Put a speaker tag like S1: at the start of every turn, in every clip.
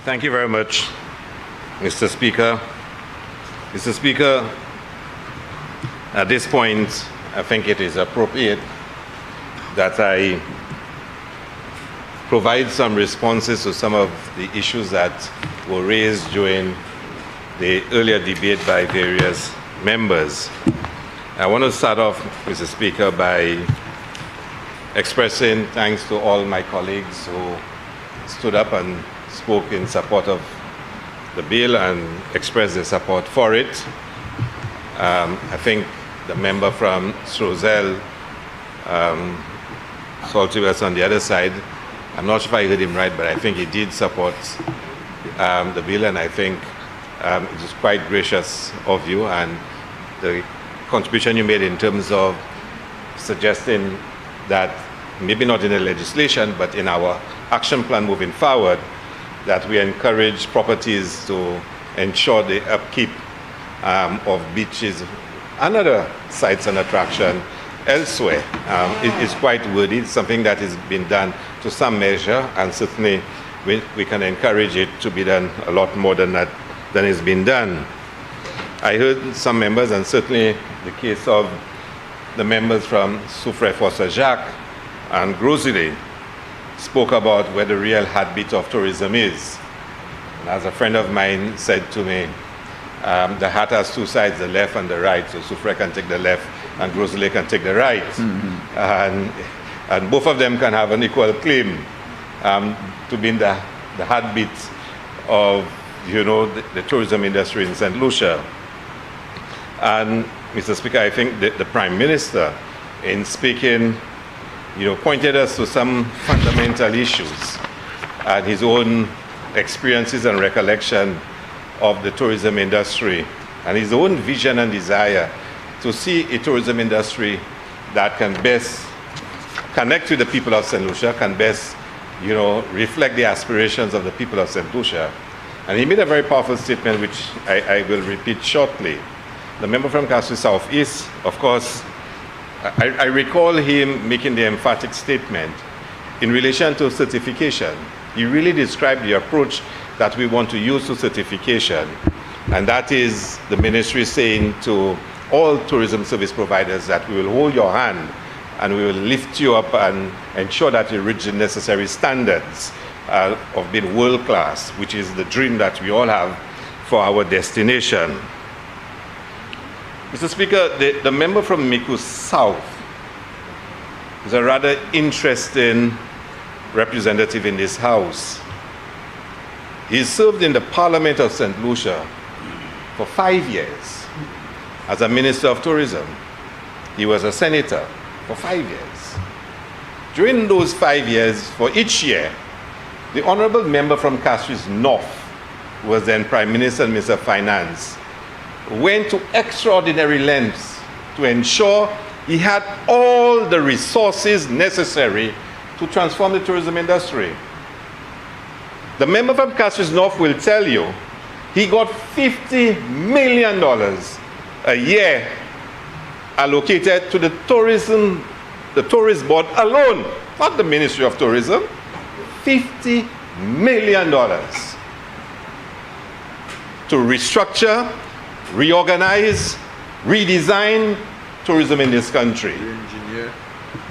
S1: Thank you very much, Mr. Speaker. Mr. Speaker, at this point, I think it is appropriate that I provide some responses to some of the issues that were raised during the earlier debate by various members. I want to start off, Mr. Speaker, by expressing thanks to all my colleagues who stood up and spoke in support of the bill and expressed their support for it. I think the member from Strozel, Salty West on the other side, I'm not sure if I heard him right, but I think he did support the bill, and I think it was quite gracious of you, and the contribution you made in terms of suggesting that maybe not in the legislation, but in our action plan moving forward, that we encourage properties to ensure the upkeep of beaches and other sites and attraction elsewhere. It is quite worthy. It's something that is being done to some measure, and certainly we can encourage it to be done a lot more than is being done. I heard some members, and certainly the case of the members from Soufrière Fossa Jacques and Grosley, spoke about where the real heartbeat of tourism is. And as a friend of mine said to me, the heart has two sides, the left and the right, so Soufrière can take the left and Grosley can take the right. Mm-hmm. And both of them can have an equal claim to being the heartbeat of, the tourism industry in St. Lucia. And Mr. Speaker, I think the Prime Minister, in speaking, pointed us to some fundamental issues and his own experiences and recollection of the tourism industry and his own vision and desire to see a tourism industry that can best connect with the people of St. Lucia, can best, reflect the aspirations of the people of St. Lucia. And he made a very powerful statement, which I will repeat shortly. The member from Castle Southeast, of course, I recall him making the emphatic statement in relation to certification. He really described the approach that we want to use to certification, and that is the ministry saying to all tourism service providers that we will hold your hand and we will lift you up and ensure that you reach the necessary standards of being world-class, which is the dream that we all have for our destination. Mr. Speaker, the member from Miku South is a rather interesting representative in this House. He served in the Parliament of St. Lucia for 5 years as a Minister of Tourism. He was a senator for 5 years. During those 5 years, for each year, the honorable member from Castries North, who was then Prime Minister and Minister of Finance, went to extraordinary lengths to ensure he had all the resources necessary to transform the tourism industry. The member from Castries North will tell you he got $50 million a year allocated to the tourist board alone, not the Ministry of Tourism. $50 million to restructure, reorganize, redesign tourism in this country.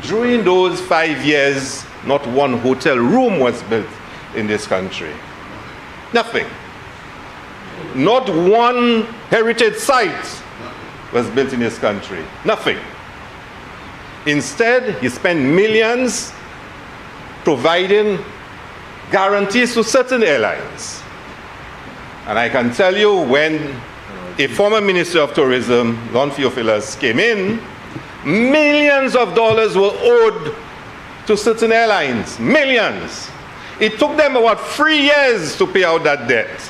S1: During those 5 years, not one hotel room was built in this country. Nothing. Not one heritage site was built in this country. Nothing. Instead, he spent millions providing guarantees to certain airlines. And I can tell you, when a former Minister of Tourism, Don Theophilus, came in, millions of dollars were owed to certain airlines. Millions. It took them about 3 years to pay out that debt.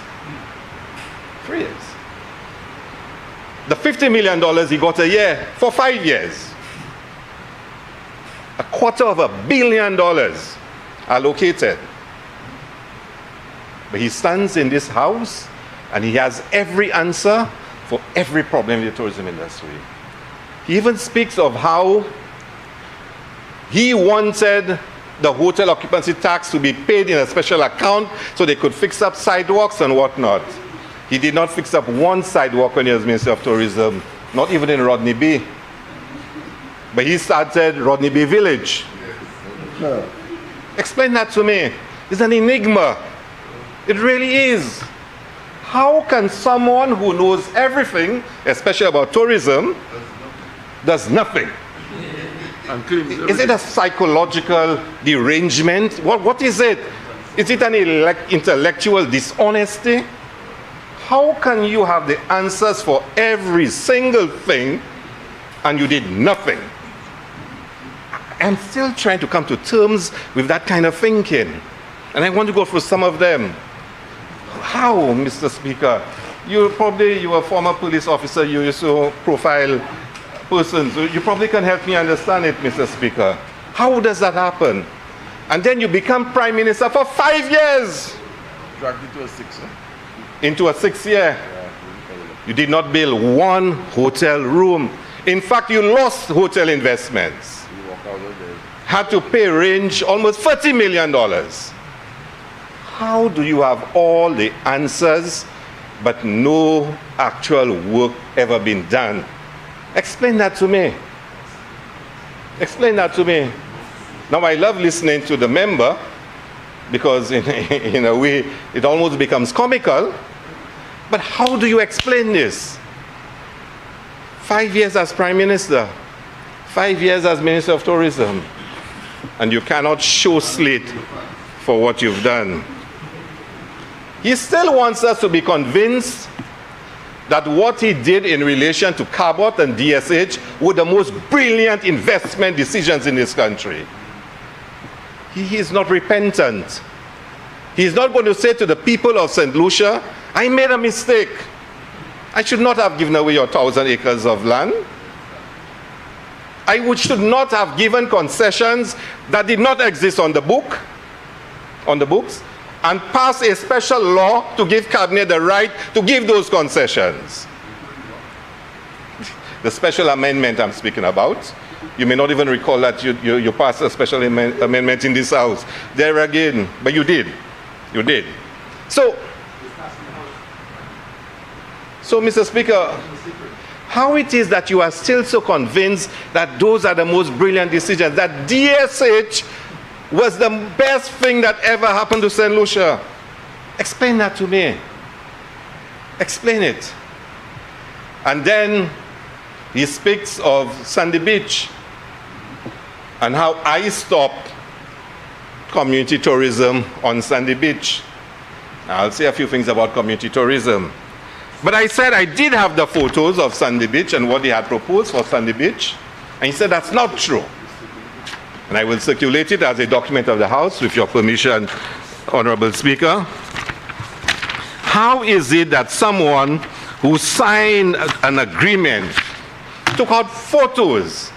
S1: 3 years. The $50 million he got a year for 5 years. $250 million allocated. But he stands in this House and he has every answer for every problem in the tourism industry. He even speaks of how he wanted the hotel occupancy tax to be paid in a special account so they could fix up sidewalks and whatnot. He did not fix up one sidewalk when he was Minister of Tourism, not even in Rodney Bay. But he started Rodney Bay Village. Explain that to me. It's an enigma. It really is. How can someone who knows everything, especially about tourism, does nothing? Is it a psychological derangement? What is it? Is it an intellectual dishonesty? How can you have the answers for every single thing and you did nothing? I'm still trying to come to terms with that kind of thinking. And I want to go through some of them. How, Mr. Speaker? You were a former police officer, you used to profile persons. You probably can help me understand it, Mr. Speaker. How does that happen? And then you become Prime Minister for 5 years.
S2: Dragged into a 6 year.
S1: Into a 6 year. You did not build one hotel room. In fact, you lost hotel investments. Had to pay range almost $30 million. How do you have all the answers but no actual work ever been done? Explain that to me. Explain that to me. Now, I love listening to the member because in a way it almost becomes comical. But how do you explain this? 5 years as Prime Minister, 5 years as Minister of Tourism, and you cannot show slate for what you've done. He still wants us to be convinced that what he did in relation to Cabot and DSH were the most brilliant investment decisions in this country. He is not repentant. He is not going to say to the people of St. Lucia, I made a mistake. I should not have given away your 1,000 acres of land. I should not have given concessions that did not exist on the books, and pass a special law to give Cabinet the right to give those concessions. The special amendment I'm speaking about, you may not even recall that you passed a special amendment in this House. There again, but you did. You did. So, Mr. Speaker, how it is that you are still so convinced that those are the most brilliant decisions, that DSH was the best thing that ever happened to St. Lucia? Explain that to me. Explain it. And then he speaks of Sandy Beach and how I stopped community tourism on Sandy Beach. Now, I'll say a few things about community tourism. But I said I did have the photos of Sandy Beach and what they had proposed for Sandy Beach. And he said that's not true. And I will circulate it as a document of the House with your permission, Honorable Speaker. How is it that someone who signed an agreement, took out photos,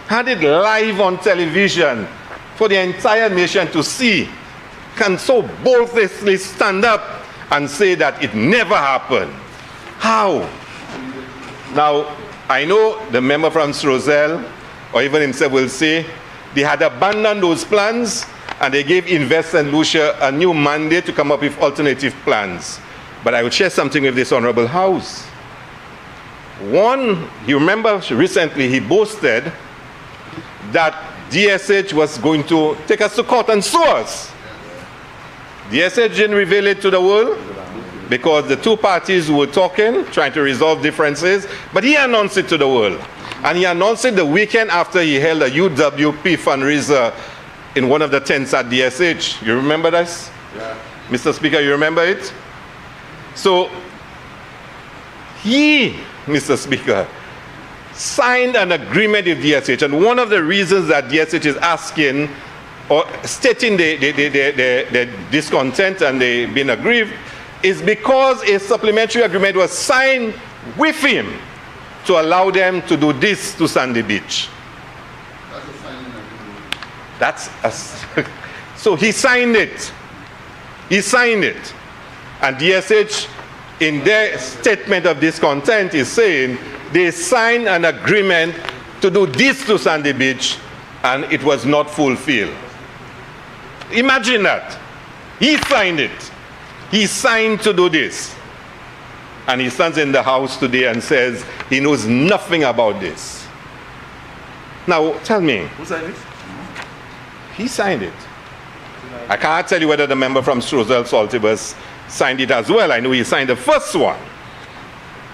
S1: had it live on television for the entire nation to see, can so boldly stand up and say that it never happened? How? Now, I know the member from Strozel, or even himself, will say they had abandoned those plans and they gave Invest St. Lucia a new mandate to come up with alternative plans. But I will share something with this Honorable House. One, you remember recently he boasted that DSH was going to take us to court and sue us. DSH didn't reveal it to the world because the two parties were talking, trying to resolve differences, but he announced it to the world. And he announced it the weekend after he held a UWP fundraiser in one of the tents at DSH. You remember this? Yeah. Mr. Speaker, you remember it? So he, Mr. Speaker, signed an agreement with DSH, and one of the reasons that DSH is asking or stating their discontent and they've been aggrieved is because a supplementary agreement was signed with him to allow them to do this to Sandy Beach.
S2: That's a signing agreement.
S1: That's a, so he signed it. He signed it. And DSH, in their statement of discontent, is saying they signed an agreement to do this to Sandy Beach and it was not fulfilled. Imagine that. He signed it. He signed to do this. And he stands in the House today and says he knows nothing about this. Now, tell me.
S2: Who signed it?
S1: He signed it. I can't tell you whether the member from Strozel Saltibus signed it as well. I know he signed the first one.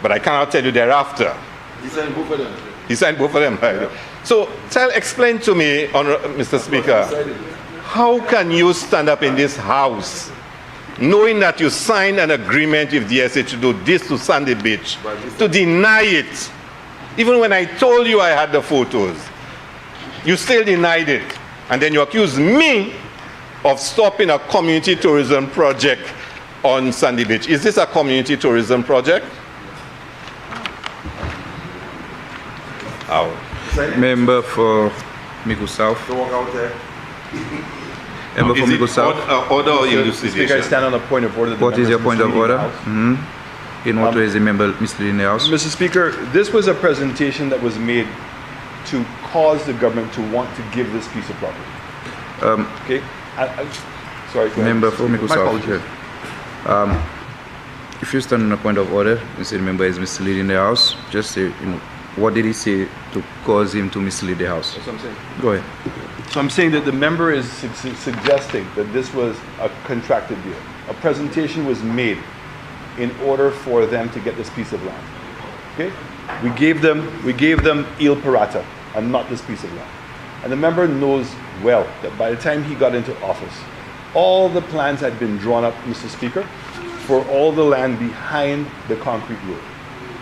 S1: But I cannot tell you thereafter.
S2: He signed both of them.
S1: He signed both of them. Yeah. So explain to me, Mr. Speaker, how can you stand up in this House knowing that you signed an agreement with DSH to do this to Sandy Beach, to deny it? Even when I told you I had the photos, you still denied it. And then you accuse me of stopping a community tourism project on Sandy Beach. Is this a community tourism project? How?
S3: Member for Migu South.
S2: To walk out there.
S3: Member for
S1: Is it
S3: Migu South.
S1: order or
S4: Speaker, I
S1: elucidation?
S4: stand on a point of order. The
S3: What is
S4: member
S3: your point of
S4: misleading
S3: order?
S4: the House.
S3: In what way is the member misleading the House?
S4: Mr. Speaker, this was a presentation that was made to cause the government to want to give this piece of property. Okay? Sorry, go ahead,
S3: Member
S4: Mr.
S3: for
S4: Speaker.
S3: Migu
S4: My
S3: South.
S4: apologies.
S3: Yeah. If you stand on a point of order and say the member is misleading the House, just say, what did he say to cause him to mislead the House?
S4: That's what I'm saying.
S3: Go ahead.
S4: So I'm saying that the member is suggesting that this was a contracted deal. A presentation was made in order for them to get this piece of land. Okay? We gave them Il Parata and not this piece of land. And the member knows well that by the time he got into office, all the plans had been drawn up, Mr. Speaker, for all the land behind the concrete road.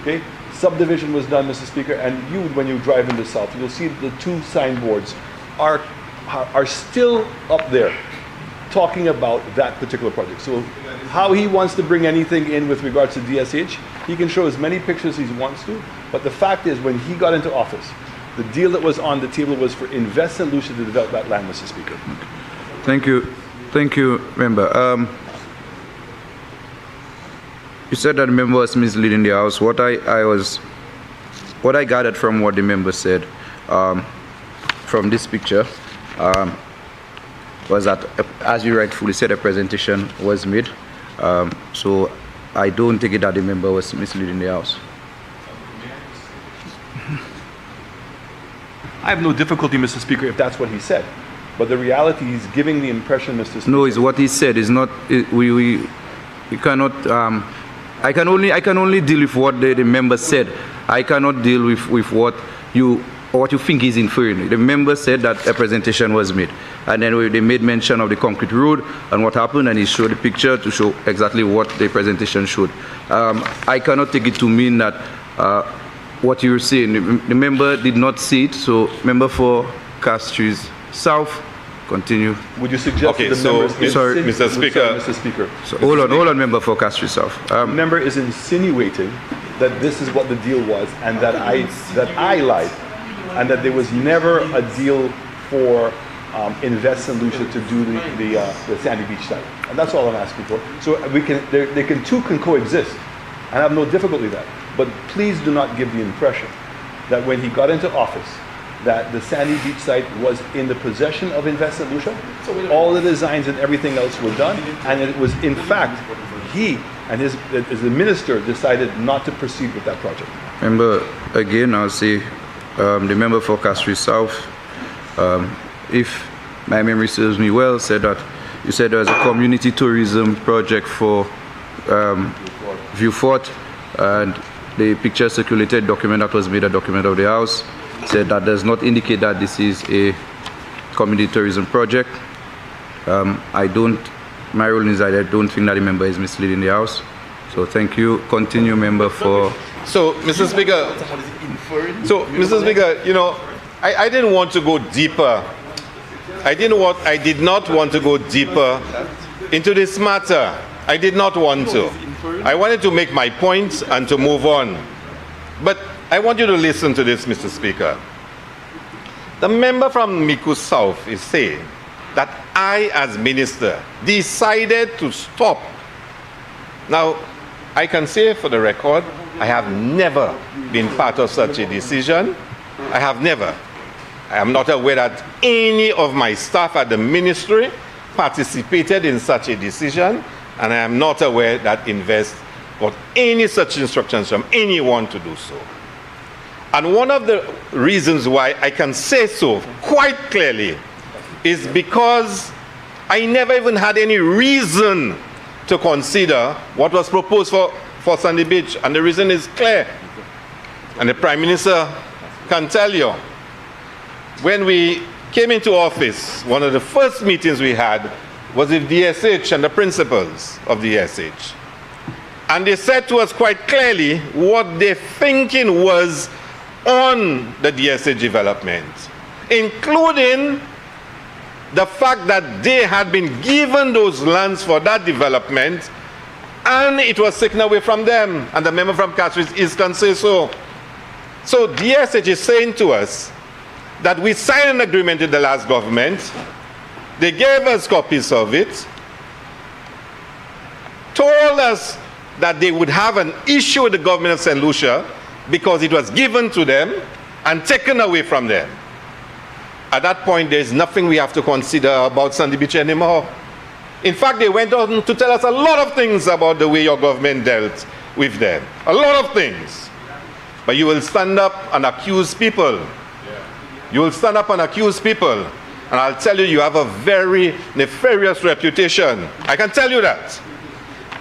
S4: Okay? Subdivision was done, Mr. Speaker, and you, when you drive in the south, you'll see the two signboards are still up there talking about that particular project. So how he wants to bring anything in with regards to DSH, he can show as many pictures as he wants to, but the fact is when he got into office, the deal that was on the table was for Invest St. Lucia to develop that land, Mr. Speaker.
S3: Thank you. Thank you, member. You said that the member was misleading the House. What I gathered from what the member said from this picture was that, as you rightfully said, a presentation was made. So I don't take it that the member was misleading the House.
S4: I have no difficulty, Mr. Speaker, if that's what he said. But the reality, he's giving the impression, Mr. Speaker.
S3: No, it's what he said. Is not. We cannot. I can only deal with what the member said. I cannot deal with what you think he's inferring. The member said that a presentation was made, and then they made mention of the concrete road and what happened, and he showed the picture to show exactly what the presentation showed. I cannot take it to mean that what you're saying. The member did not see it. So, member for Castries South. Continue.
S4: Would you suggest
S1: Okay,
S4: that the
S1: so,
S4: member is
S1: sorry, Mr. Speaker.
S4: Mr. Speaker.
S3: So hold on, member for Castries South.
S4: The member is insinuating that this is what the deal was, and that I lied, and that there was never a deal for Invest St. Lucia to do the Sandy Beach site, and that's all I'm asking for. So two can coexist, and I have no difficulty with that. But please do not give the impression that when he got into office, that the Sandy Beach site was in the possession of Invest St. Lucia. All the designs and everything else were done, and it was, in fact, he and as the minister decided not to proceed with that project.
S3: Member, again, I'll say the member for Castries South, if my memory serves me well, said that you said there was a community tourism project for Vieux Fort, and the picture circulated document that was made a document of the House said that does not indicate that this is a community tourism project. My role is that I don't think that the member is misleading the House. So thank you. Continue, member for.
S1: So, Mr. Speaker, I didn't want to go deeper. I did not want to go deeper into this matter. I did not want to. I wanted to make my points and to move on. But I want you to listen to this, Mr. Speaker. The member from Migu South is saying that I, as minister, decided to stop. Now, I can say for the record, I have never been part of such a decision. I have never. I am not aware that any of my staff at the ministry participated in such a decision, and I am not aware that Invest got any such instructions from anyone to do so. And one of the reasons why I can say so quite clearly is because I never even had any reason to consider what was proposed for Sandy Beach, and the reason is clear. And the Prime Minister can tell you. When we came into office, one of the first meetings we had was with DSH and the principals of DSH. And they said to us quite clearly what their thinking was on the DSH development, including the fact that they had been given those lands for that development and it was taken away from them. And the member from Castries East can say so. So DSH is saying to us that we signed an agreement with the last government. They gave us copies of it, told us that they would have an issue with the government of St. Lucia because it was given to them and taken away from them. At that point, there's nothing we have to consider about Sandy Beach anymore. In fact, they went on to tell us a lot of things about the way your government dealt with them. A lot of things. But you will stand up and accuse people. You will stand up and accuse people. And I'll tell you, you have a very nefarious reputation. I can tell you that.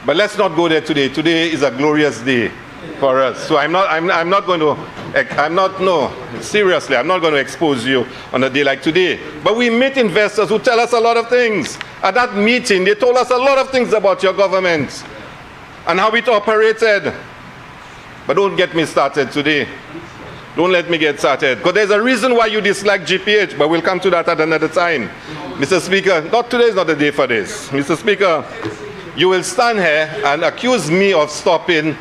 S1: But let's not go there today. Today is a glorious day for us. So I'm not going to, seriously, I'm not going to expose you on a day like today. But we meet investors who tell us a lot of things. At that meeting, they told us a lot of things about your government and how it operated. But don't get me started today. Don't let me get started. Because there's a reason why you dislike GPH, but we'll come to that at another time. Mr. Speaker, today is not the day for this. Mr. Speaker, you will stand here and accuse me of stopping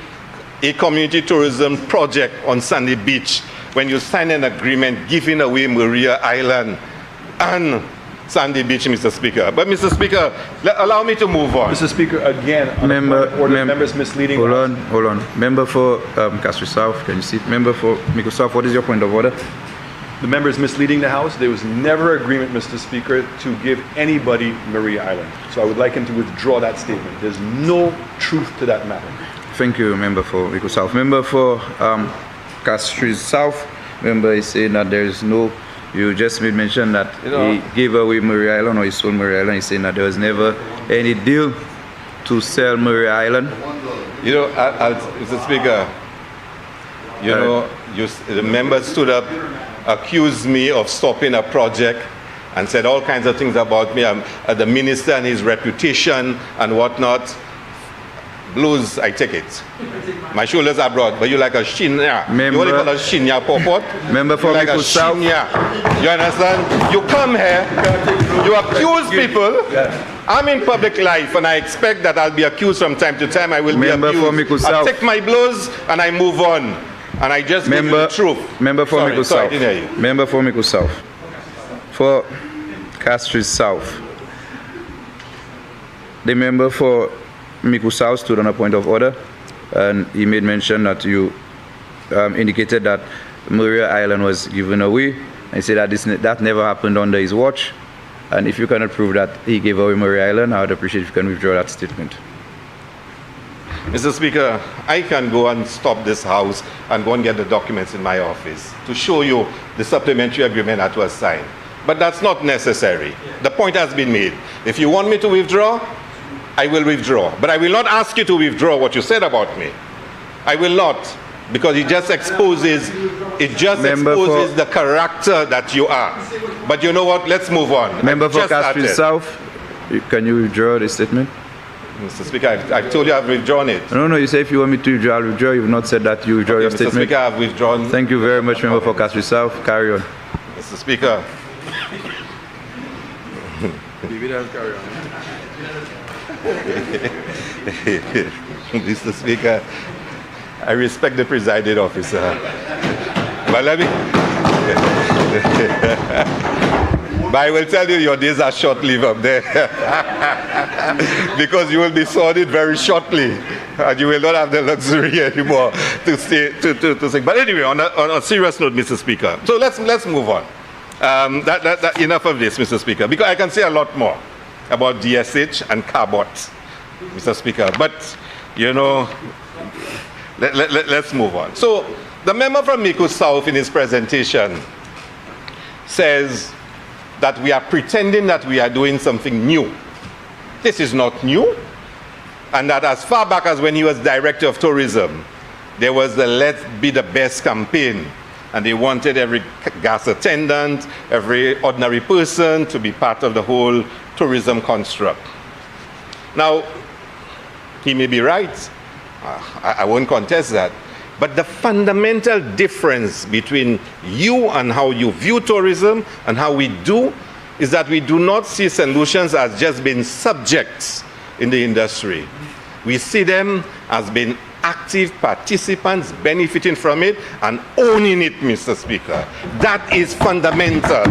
S1: a community tourism project on Sandy Beach when you sign an agreement giving away Maria Island and Sandy Beach, Mr. Speaker. But Mr. Speaker, allow me to move on.
S4: Mr. Speaker, again, on members misleading.
S3: Hold on. Member for Castries South, can you see? Member for Mico South, what is your point of order?
S4: The member is misleading the House. There was never agreement, Mr. Speaker, to give anybody Maria Island. So I would like him to withdraw that statement. There's no truth to that matter.
S3: Thank you, member for Mico South. Member for Castries South, member is saying that there is no. You just made mention that he gave away Maria Island or he sold Maria Island. He's saying that there was never any deal to sell Maria Island.
S1: You know, Mr. Speaker, the member stood up, accused me of stopping a project and said all kinds of things about me, the minister and his reputation and whatnot. Blues, I take it. My shoulders are broad, but you like a shinya. You want to call a shinya popot?
S3: Member for
S1: like a
S3: South.
S1: shinya. You understand? You come here, you accuse people. I'm in public life and I expect that I'll be accused from time to time. I will be abused. I take my blows and I move on. And I just give you the truth.
S3: Member for Mico South.
S1: I didn't hear you.
S3: Member for Mico South. For Castries South. The member for Mico South stood on a point of order, and he made mention that you indicated that Maria Island was given away. And he said that that never happened under his watch. And if you cannot prove that he gave away Maria Island, I would appreciate if you can withdraw that statement.
S1: Mr. Speaker, I can go and stop this House and go and get the documents in my office to show you the supplementary agreement that was signed. But that's not necessary. The point has been made. If you want me to withdraw, I will withdraw. But I will not ask you to withdraw what you said about me. I will not, because it just exposes the character that you are. But you know what? Let's move on.
S3: Member for Castries South, can you withdraw the statement?
S1: Mr. Speaker, I've told you I've withdrawn it.
S3: No, you say if you want me to withdraw, I'll withdraw. You've not said that you withdraw your statement.
S1: Mr. Speaker, I've withdrawn.
S3: Thank you very much, member for Castries South. Carry on.
S1: Mr. Speaker.
S4: Carry on.
S1: Mr. Speaker, I respect the presiding officer. But but I will tell you, your days are short-lived up there. Because you will be sorted very shortly. And you will not have the luxury anymore to sing. But anyway, on a serious note, Mr. Speaker. So let's move on. Enough of this, Mr. Speaker, because I can say a lot more. about DSH and Cabot, Mr. Speaker. But, you know, let's move on. So, the member from Mico South in his presentation says that we are pretending that we are doing something new. This is not new. And that as far back as when he was Director of Tourism, there was the Let's Be the Best campaign. And they wanted every gas attendant, every ordinary person to be part of the whole tourism construct. Now, he may be right. I won't contest that. But the fundamental difference between you and how you view tourism and how we do is that we do not see St. Lucians as just being subjects in the industry. We see them as being active participants, benefiting from it and owning it, Mr. Speaker. That is fundamental.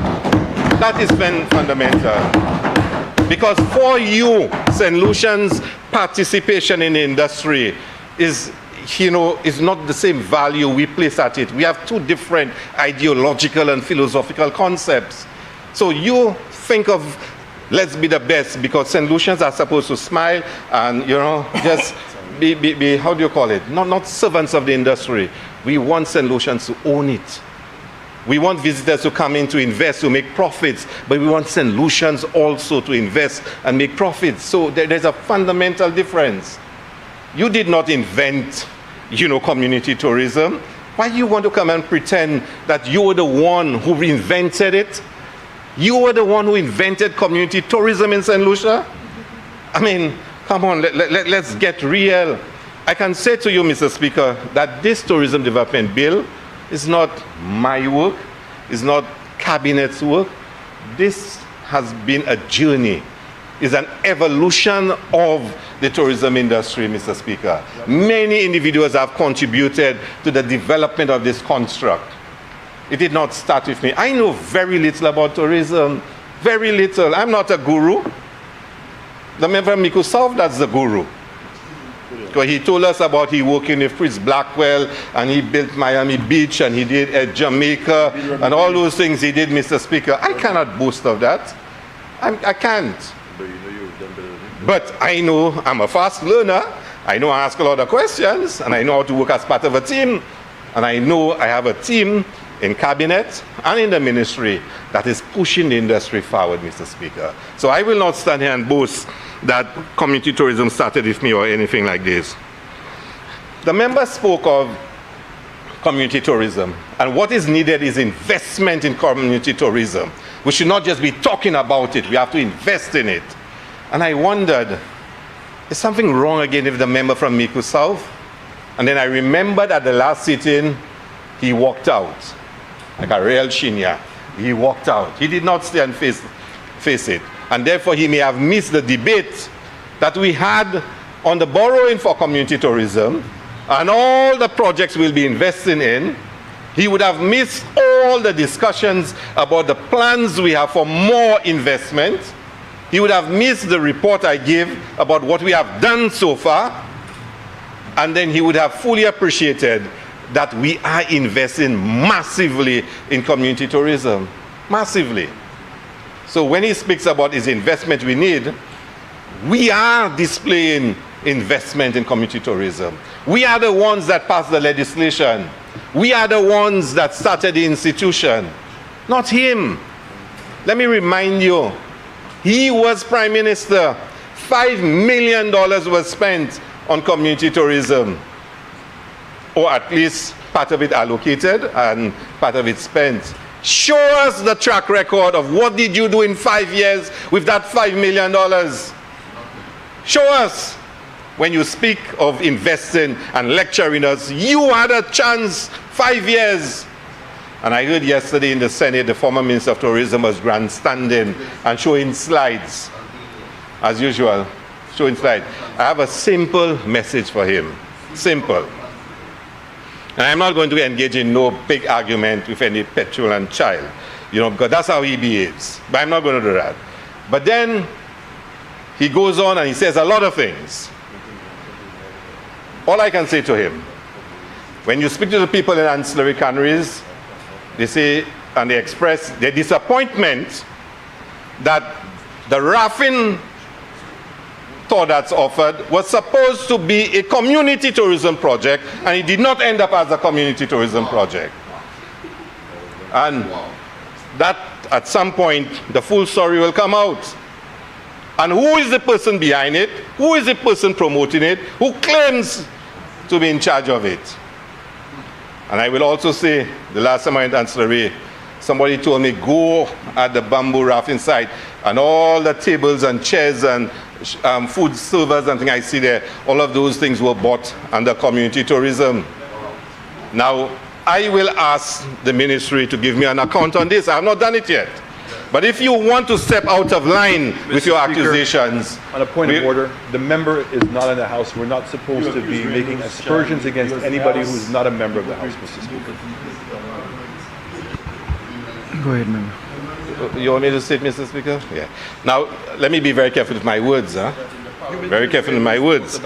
S1: That is fundamental. Because for you, St. Lucians' participation in the industry is, you know, is not the same value we place at it. We have two different ideological and philosophical concepts. So you think of let's be the best because St. Lucians are supposed to smile and, you know, just be how do you call it? Not servants of the industry. We want St. Lucians to own it. We want visitors to come in to invest, to make profits, but we want St. Lucians also to invest and make profits. So there's a fundamental difference. You did not invent, you know, community tourism. Why do you want to come and pretend that you were the one who invented it? You were the one who invented community tourism in St. Lucia? I mean, come on, let's get real. I can say to you, Mr. Speaker, that this tourism development bill is not my work, it's not cabinet's work. This has been a journey. It's an evolution of the tourism industry, Mr. Speaker. Many individuals have contributed to the development of this construct. It did not start with me. I know very little about tourism, very little. I'm not a guru. The member from Mico South, that's the guru. Because he told us about he working with Chris Blackwell and he built Miami Beach and he did Jamaica and all those things he did, Mr. Speaker. I cannot boast of that. I can't. But I know I'm a fast learner. I know I ask a lot of questions and I know how to work as part of a team. And I know I have a team in cabinet and in the ministry that is pushing the industry forward, Mr. Speaker. So I will not stand here and boast that community tourism started with me or anything like this. The member spoke of community tourism, and what is needed is investment in community tourism. We should not just be talking about it, we have to invest in it. And I wondered, is something wrong again with the member from Mico South? And then I remembered at the last sitting, he walked out, like a real shinya. He walked out. He did not stay and face it. And therefore, he may have missed the debate that we had on the borrowing for community tourism and all the projects we'll be investing in. He would have missed all the discussions about the plans we have for more investment. He would have missed the report I gave about what we have done so far. And then he would have fully appreciated that we are investing massively in community tourism. Massively. So when he speaks about his investment we need, we are displaying investment in community tourism. We are the ones that passed the legislation. We are the ones that started the institution. Not him. Let me remind you, he was Prime Minister. $5 million was spent on community tourism. Or at least part of it allocated and part of it spent. Show us the track record of what did you do in 5 years with that $5 million. Show us. When you speak of investing and lecturing us, you had a chance 5 years. And I heard yesterday in the Senate, the former Minister of Tourism was grandstanding and showing slides. As usual, showing slides. I have a simple message for him. Simple. And I'm not going to engage in no big argument with any petulant child, you know, because that's how he behaves. But I'm not going to do that. But then he goes on and he says a lot of things. All I can say to him, when you speak to the people in ancillary canneries, they say and they express their disappointment that the rafting tour that's offered was supposed to be a community tourism project, and it did not end up as a community tourism project. And that, at some point, the full story will come out. And who is the person behind it? Who is the person promoting it? Who claims to be in charge of it? And I will also say, the last time I went to Ancillary, somebody told me, go at the bamboo raft inside, and all the tables and chairs and food servers and things I see there, all of those things were bought under community tourism. Now, I will ask the ministry to give me an account on this. I have not done it yet. But if you want to step out of line with your accusations...
S4: On a point of order, the member is not in the House. We're not supposed to be making aspersions against anybody who is not a member of the House, Mr. Speaker.
S3: Go ahead, member.
S1: You want me to say it, Mr. Speaker? Yeah. Now, let me be very careful with my words. Very careful with my words.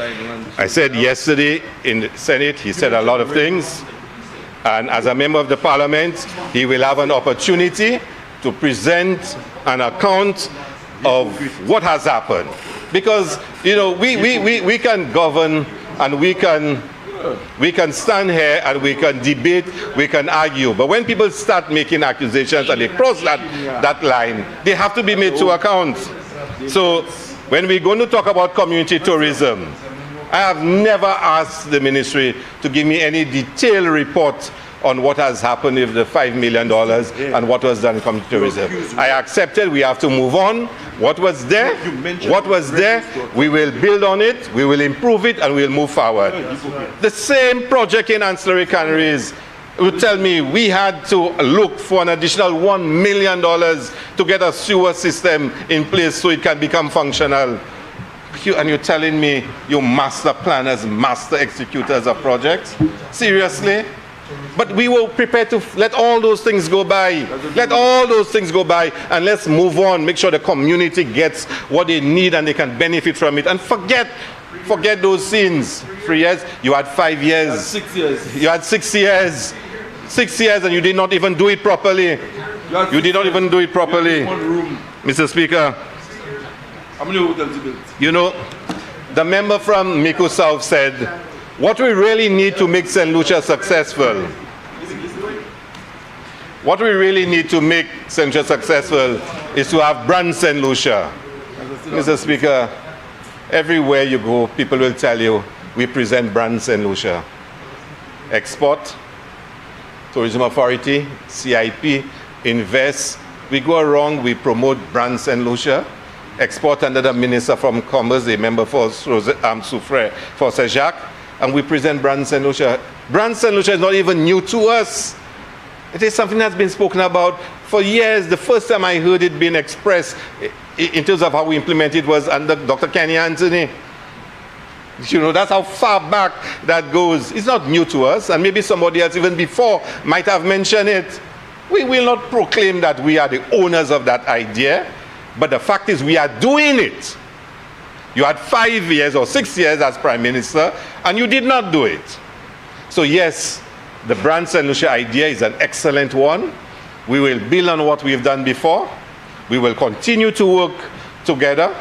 S1: I said yesterday in the Senate, he said a lot of things. And as a member of the Parliament, he will have an opportunity to present an account of what has happened. Because, you know, we can govern and we can stand here and we can debate, we can argue. But when people start making accusations and they cross that line, they have to be made to account. So when we're going to talk about community tourism, I have never asked the ministry to give me any detailed report on what has happened with the $5 million and what was done in community tourism. I accepted we have to move on. What was there, we will build on it, we will improve it, and we'll move forward. The same project in Ancillary Canaries would tell me we had to look for an additional $1 million to get a sewer system in place so it can become functional. And you're telling me you master planners, master executors of projects? Seriously? But we were prepared to let all those things go by. Let all those things go by, and let's move on. Make sure the community gets what they need and they can benefit from it. And forget those scenes. 3 years, you had 5 years.
S2: 6 years.
S1: You had 6 years. 6 years and you did not even do it properly. You did not even do it properly. Mr. Speaker.
S2: How many hotels you built?
S1: You know, the member from Mico South said, what we really need to make St. Lucia successful, what we really need to make St. Lucia successful is to have brand St. Lucia. Mr. Speaker, everywhere you go, people will tell you, we present brand St. Lucia. Export, Tourism Authority, CIP, Invest. We go around, we promote brand St. Lucia. Export under the Minister from Commerce, the member for Soufre, for Saint-Jacques. And we present brand St. Lucia. Brand St. Lucia is not even new to us. It is something that's been spoken about for years. The first time I heard it being expressed in terms of how we implement it was under Dr. Kenny Anthony. You know, that's how far back that goes. It's not new to us, and maybe somebody else even before might have mentioned it. We will not proclaim that we are the owners of that idea, but the fact is we are doing it. You had 5 years or 6 years as Prime Minister, and you did not do it. So yes, the brand St. Lucia idea is an excellent one. We will build on what we've done before. We will continue to work together,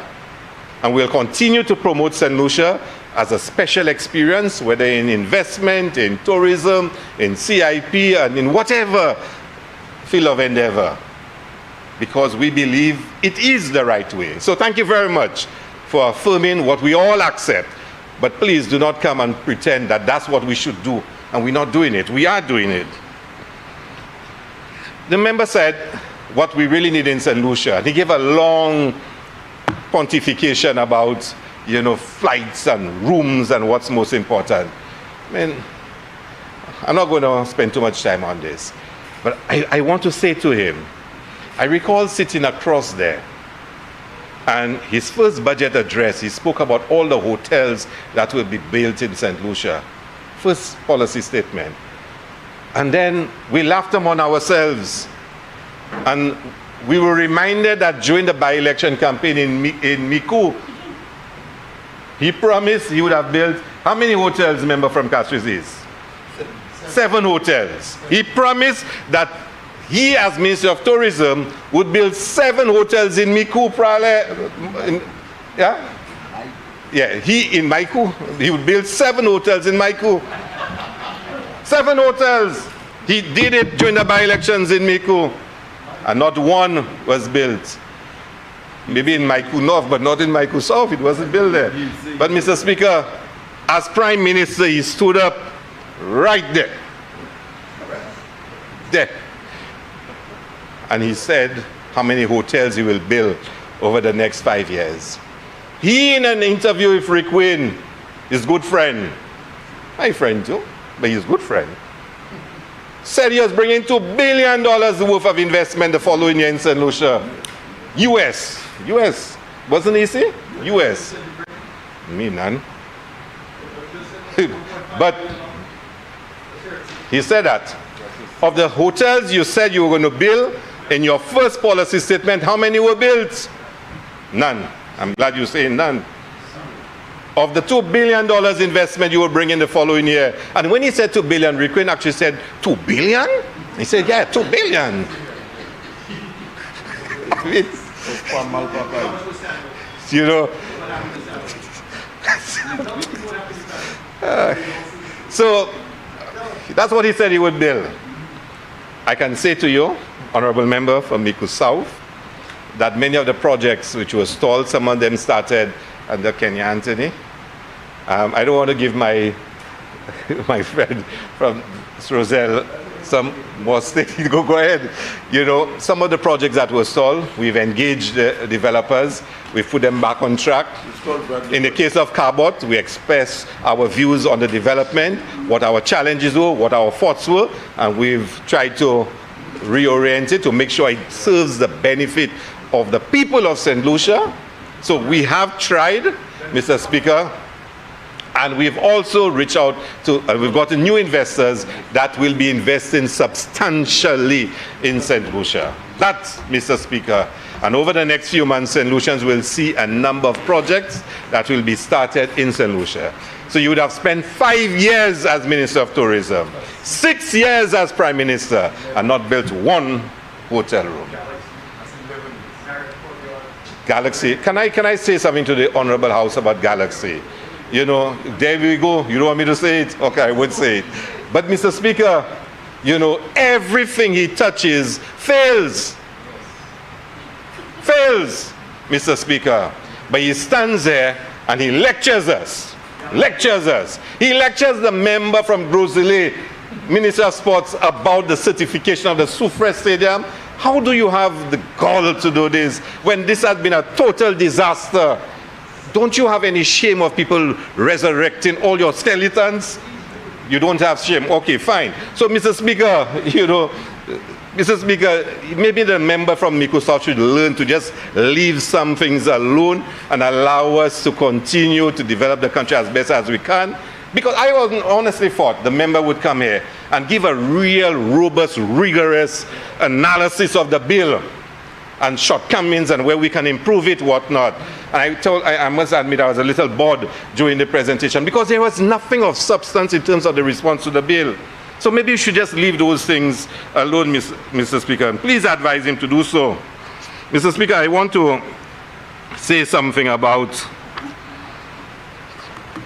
S1: and we'll continue to promote St. Lucia as a special experience, whether in investment, in tourism, in CIP, and in whatever field of endeavor, because we believe it is the right way. So thank you very much for affirming what we all accept. But please do not come and pretend that that's what we should do, and we're not doing it. We are doing it. The member said what we really need in St. Lucia. He gave a long pontification about, you know, flights and rooms and what's most important. I mean, I'm not going to spend too much time on this, but I want to say to him, I recall sitting across there, and his first budget address, he spoke about all the hotels that will be built in St. Lucia. First policy statement. And then we laughed among ourselves. And we were reminded that during the by-election campaign in Mico, he promised he would have built, how many hotels, member from Castries is? 7 hotels. He promised that he, as Minister of Tourism, would build 7 hotels in Miku, probably. Yeah? Yeah, he in Miku, he would build 7 hotels in Miku. 7 hotels. He did it during the by-elections in Miku, and not one was built. Maybe in Miku North, but not in Miku South. It wasn't built there. But Mr. Speaker, as Prime Minister, he stood up right there. There. And he said how many hotels he will build over the next 5 years. He, in an interview with Rick Wayne, his good friend, my friend too, but his good friend, said he was bringing $2 billion worth of investment the following year in St. Lucia. US. Wasn't easy? US. Me none. But he said that of the hotels you said you were going to build in your first policy statement, how many were built? None. I'm glad you say none. Of the $2 billion investment you will bring in the following year. And when he said 2 billion, Rick Wayne actually said, 2 billion? He said, yeah, 2 billion. You know. So that's what he said he would build. I can say to you, Honorable Member from Miku South, that many of the projects which were stalled, some of them started under Kenya Anthony. I don't want to give my friend from Roselle some more state. Go ahead. You know, some of the projects that were stalled, we've engaged the developers. We've put them back on track. In the case of Carbot, we express our views on the development, what our challenges were, what our thoughts were, and we've tried to reorient it to make sure it serves the benefit of the people of St. Lucia. So we have tried, Mr. Speaker, and we've also reached out to, we've gotten new investors that will be investing substantially in St. Lucia. That's, Mr. Speaker. And over the next few months, St. Lucians will see a number of projects that will be started in St. Lucia. So you would have spent 5 years as Minister of Tourism, 6 years as Prime Minister, and not built one hotel room. Galaxy. Can I say something to the Honorable House about Galaxy? You know, there we go. You don't want me to say it? Okay, I would say it. But Mr. Speaker, you know, everything he touches fails. Fails, Mr. Speaker. But he stands there and he lectures us. Lectures us. He lectures the member from Grosile, Minister of Sports, about the certification of the Soufre Stadium. How do you have the gall to do this when this has been a total disaster? Don't you have any shame of people resurrecting all your skeletons? You don't have shame. Okay, fine. So, Mr. Speaker, you know, Mr. Speaker, maybe the member from Miku South should learn to just leave some things alone and allow us to continue to develop the country as best as we can. Because I honestly thought the member would come here and give a real, robust, rigorous analysis of the bill and shortcomings and where we can improve it, whatnot. And I must admit I was a little bored during the presentation because there was nothing of substance in terms of the response to the bill. So maybe you should just leave those things alone, Mr. Speaker, and please advise him to do so. Mr. Speaker, I want to say something about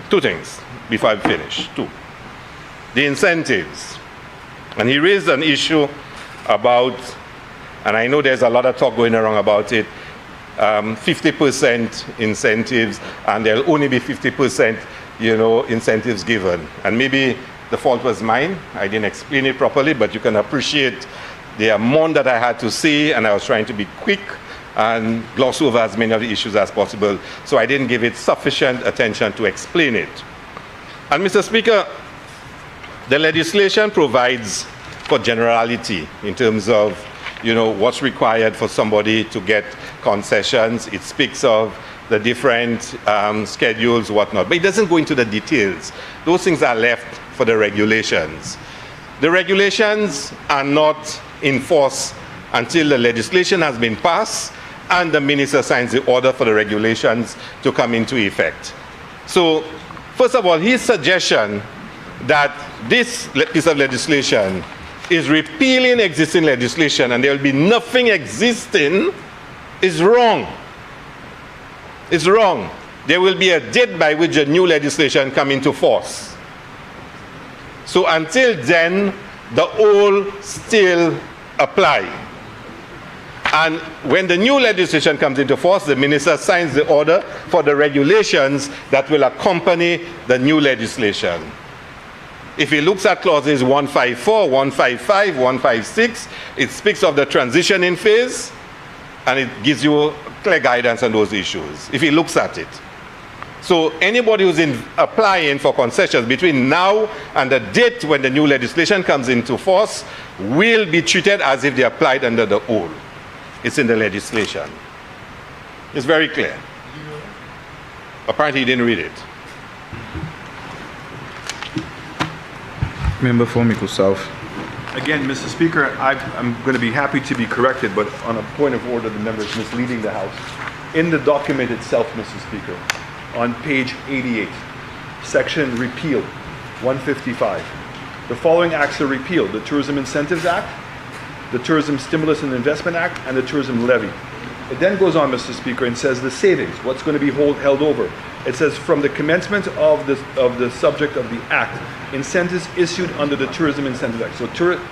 S1: 2 things before I finish. 2. The incentives. And he raised an issue about, and I know there's a lot of talk going around about it, 50% incentives, and there'll only be 50%, you know, incentives given. And maybe the fault was mine. I didn't explain it properly, but you can appreciate the amount that I had to say, and I was trying to be quick and gloss over as many of the issues as possible. So I didn't give it sufficient attention to explain it. And Mr. Speaker, the legislation provides for generality in terms of, you know, what's required for somebody to get concessions. It speaks of the different schedules, whatnot, but it doesn't go into the details. Those things are left for the regulations. The regulations are not in force until the legislation has been passed and the minister signs the order for the regulations to come into effect. So, first of all, his suggestion that this piece of legislation is repealing existing legislation and there will be nothing existing is wrong. It's wrong. There will be a date by which the new legislation come into force. So until then, the old still apply. And when the new legislation comes into force, the minister signs the order for the regulations that will accompany the new legislation. If he looks at clauses 154, 155, 156, it speaks of the transitioning phase, and it gives you clear guidance on those issues, if he looks at it. So anybody who's applying for concessions between now and the date when the new legislation comes into force will be treated as if they applied under the old. It's in the legislation. It's very clear. Apparently he didn't read it.
S3: Member for Miko South.
S4: Again, Mr. Speaker, I'm going to be happy to be corrected, but on a point of order, the member is misleading the House. In the document itself, Mr. Speaker, on page 88, section repeal, 155. The following acts are repealed: the Tourism Incentives Act, the Tourism Stimulus and Investment Act, and the Tourism Levy. It then goes on, Mr. Speaker, and says the savings, what's going to be held over. It says from the commencement of the subject of the act, incentives issued under the Tourism Incentives Act. So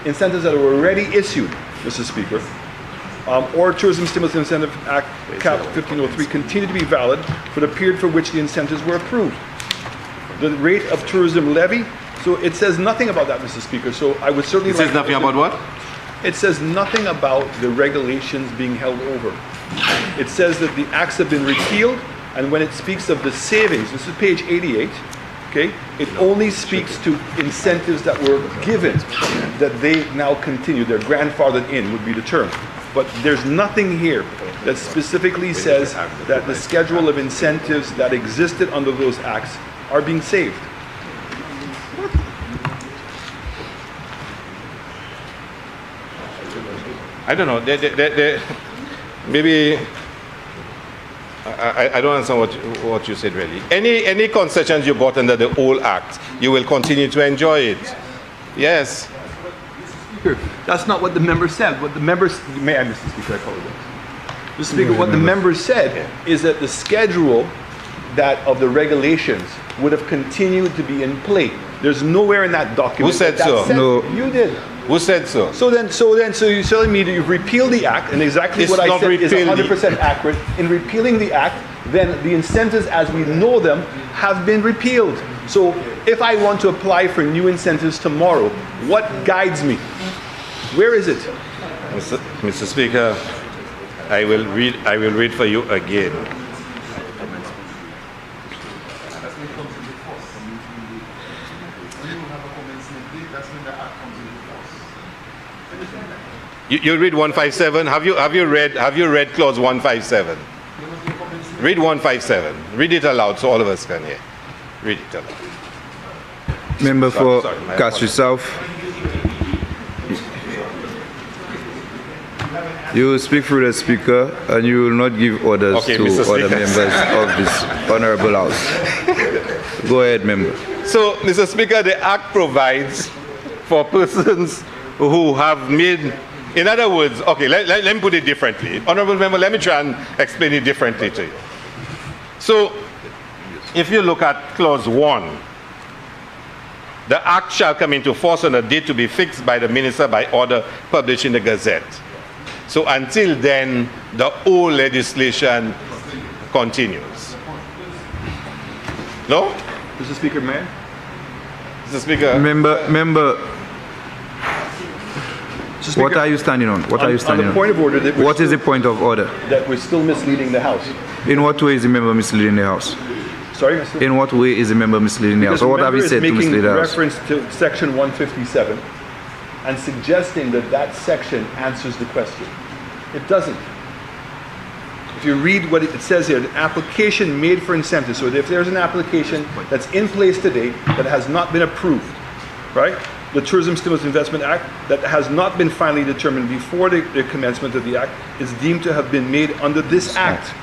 S4: incentives that are already issued, Mr. Speaker, or Tourism Stimulus and Incentive Act, Cap 1503, continue to be valid for the period for which the incentives were approved. The rate of tourism levy, so it says nothing about that, Mr. Speaker. So I would certainly
S1: It says nothing about what?
S4: It says nothing about the regulations being held over. It says that the acts have been repealed, and when it speaks of the savings, this is page 88, okay, it only speaks to incentives that were given, that they now continue, they're grandfathered in, would be the term. But there's nothing here that specifically says that the schedule of incentives that existed under those acts are being saved.
S1: I don't know. Maybe I don't understand what you said really. Any concessions you got under the old act, you will continue to enjoy it. Yes.
S4: Speaker, that's not what the member said. What the members, may I, Mr. Speaker, I apologize. Mr. Speaker, what the member said is that the schedule of the regulations would have continued to be in play. There's nowhere in that document.
S1: Who said so?
S3: No.
S4: You did.
S1: Who said so?
S4: So you're telling me that you've repealed the act, and exactly
S1: It's
S4: what I
S1: not
S4: said is
S1: repealed.
S4: 100% accurate. In repealing the act, then the incentives as we know them have been repealed. So if I want to apply for new incentives tomorrow, what guides me? Where is it?
S1: Mr. Speaker, I will read for you again. You read 157. Have you read clause 157? Read 157. Read it aloud so all of us can hear. Read it aloud.
S3: Member for
S1: Sorry, my
S3: Castro South. You will speak through the speaker and you will not give orders
S1: Okay,
S3: to
S1: Mr.
S3: other
S1: Speaker.
S3: members of this honorable house. Go ahead, member.
S1: So, Mr. Speaker, the Act provides for persons who have made, in other words, okay, let me put it differently. Honorable member, let me try and explain it differently to you. So, if you look at clause 1, the Act shall come into force on a date to be fixed by the minister by order published in the Gazette. So until then, the old legislation continues. No?
S4: Mr. Speaker, may I?
S1: Mr. Speaker.
S3: Member,
S4: Mr. Speaker,
S3: what are you standing on? What are you standing
S4: on
S3: on?
S4: the point of order, that we're
S3: What is
S4: still-
S3: the point of order?
S4: that we're still misleading the House.
S3: In what way is the member misleading the House?
S4: Sorry, Mr.
S3: In what way is the member misleading the House?
S4: Because
S3: Or what
S4: the
S3: have you
S4: member
S3: said to
S4: is
S3: mislead the
S4: making
S3: House?
S4: reference to section 157 and suggesting that that section answers the question. It doesn't. If you read what it says here, the application made for incentives. So if there's an application that's in place today that has not been approved, right? The Tourism Stimulus Investment Act that has not been finally determined before the commencement of the act is deemed to have been made under this act.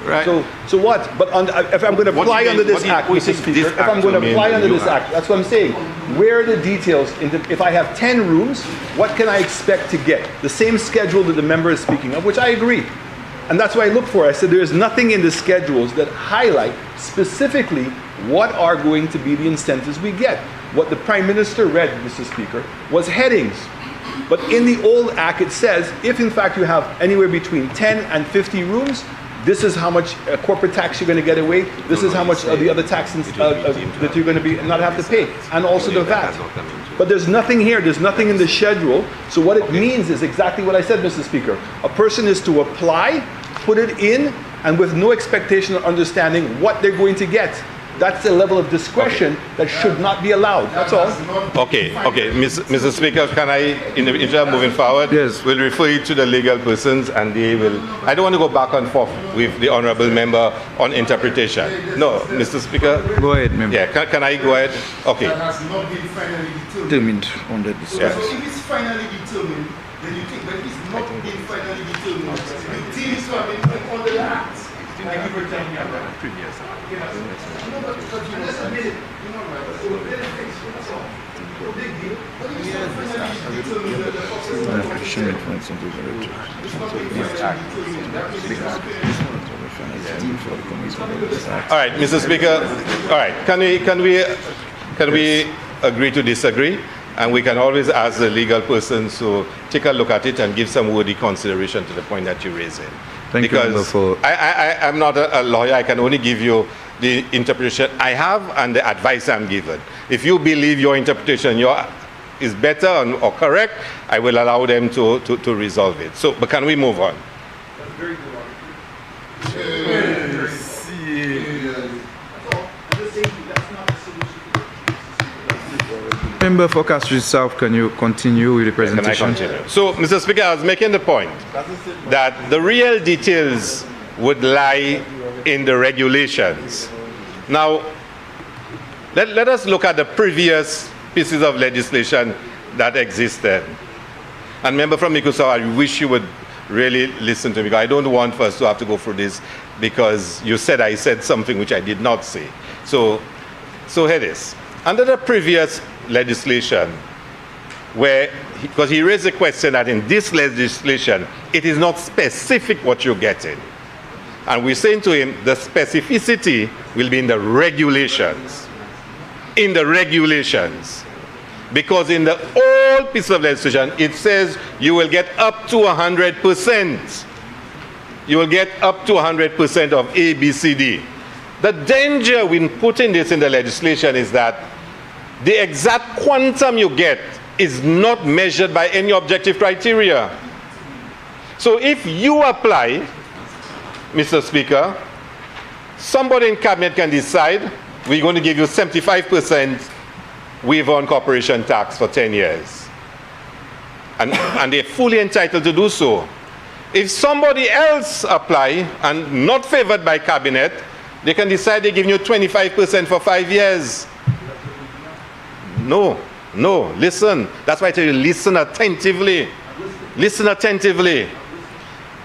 S1: Right.
S4: So what? But if I'm going to
S1: What
S4: apply
S1: do you
S4: under
S1: mean-
S4: this
S1: what do you-
S4: act,
S1: what
S4: Mr.
S1: is
S4: Speaker,
S1: this
S4: if I'm
S1: act
S4: going
S1: to
S4: to
S1: mean
S4: apply
S1: the
S4: under
S1: new
S4: this
S1: act?
S4: act, that's what I'm saying. Where are the details? If I have 10 rooms, what can I expect to get? The same schedule that the member is speaking of, which I agree. And that's what I look for. I said there is nothing in the schedules that highlight specifically what are going to be the incentives we get. What the Prime Minister read, Mr. Speaker, was headings. But in the old act, it says, if in fact you have anywhere between 10 and 50 rooms, this is how much corporate tax you're going to get away. This is how much of the other taxes that you're going to be not have to pay, and also the VAT. But there's nothing here. There's nothing in the schedule. So what it means is exactly what I said, Mr. Speaker. A person is to apply, put it in, and with no expectation or understanding what they're going to get. That's a level of discretion that should not be allowed. That's all.
S1: Okay. Mr. Speaker, can I, instead of moving forward,
S3: Yes.
S1: we'll refer you to the legal persons and they will, I don't want to go back and forth with the Honourable Member on interpretation. No, Mr. Speaker.
S3: Go ahead, member.
S1: Yeah, can I go ahead? Okay.
S5: That has not been finally determined.
S3: Determined under this.
S5: So if it's finally determined, then you think, but if it's not been finally determined, you deem it to have been under the act. Like you were telling me about previous. No, but you know, just admit it. You know, right? So the benefits, that's all. No big deal. But if it's not finally determined, that the process is not finally determined. It's not been finally determined. That means it's not finally.
S1: All right, Mr. Speaker. All right, can we agree to disagree? And we can always ask the legal persons to take a look at it and give some worthy consideration to the point that you're raising.
S3: Thank you, member,
S1: because
S3: for-
S1: I'm not a lawyer. I can only give you the interpretation I have and the advice I'm given. If you believe your interpretation is better or correct, I will allow them to resolve it. So, but can we move on?
S3: Member for Castries South, can you continue with the
S1: Can I
S3: presentation?
S1: continue? So, Mr. Speaker, I was making the point that the real details would lie in the regulations. Now, let us look at the previous pieces of legislation that existed. And member from Mikusa, I wish you would really listen to me, because I don't want for us to have to go through this, because you said I said something which I did not say. So here it is. Under the previous legislation, because he raised the question that in this legislation, it is not specific what you're getting. And we're saying to him, the specificity will be in the regulations. In the regulations. Because in the old piece of legislation, it says you will get up to 100%. You will get up to 100% of A, B, C, D. The danger in putting this in the legislation is that the exact quantum you get is not measured by any objective criteria. So if you apply, Mr. Speaker, somebody in cabinet can decide we're going to give you 75% waiver on corporation tax for 10 years. And they're fully entitled to do so. If somebody else apply and not favored by cabinet, they can decide they're giving you 25% for 5 years. No, listen. That's why I tell you, listen attentively. Listen attentively.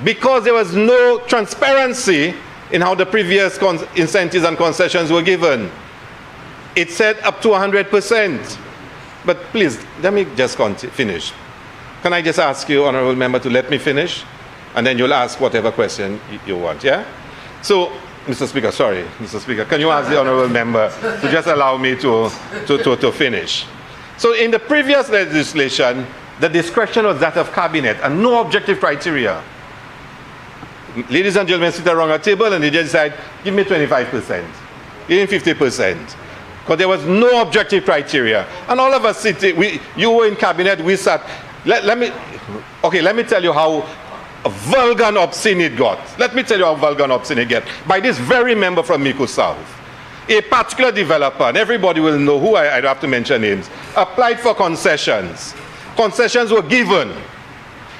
S1: Because there was no transparency in how the previous incentives and concessions were given. It said up to 100%. But please, let me just finish. Can I just ask you, Honourable Member, to let me finish? And then you'll ask whatever question you want, yeah? So, Mr. Speaker, can you ask the Honourable Member to just allow me to finish? So in the previous legislation, the discretion was that of cabinet and no objective criteria. Ladies and gentlemen sit around a table and they just decide, give me 25%, give me 50%. Because there was no objective criteria. And all of us you were in cabinet, we sat. Let me tell you how vulgar and obscene it got. Let me tell you how vulgar and obscene it got. By this very member from Miku South. A particular developer, and everybody will know who, I don't have to mention names, applied for concessions. Concessions were given.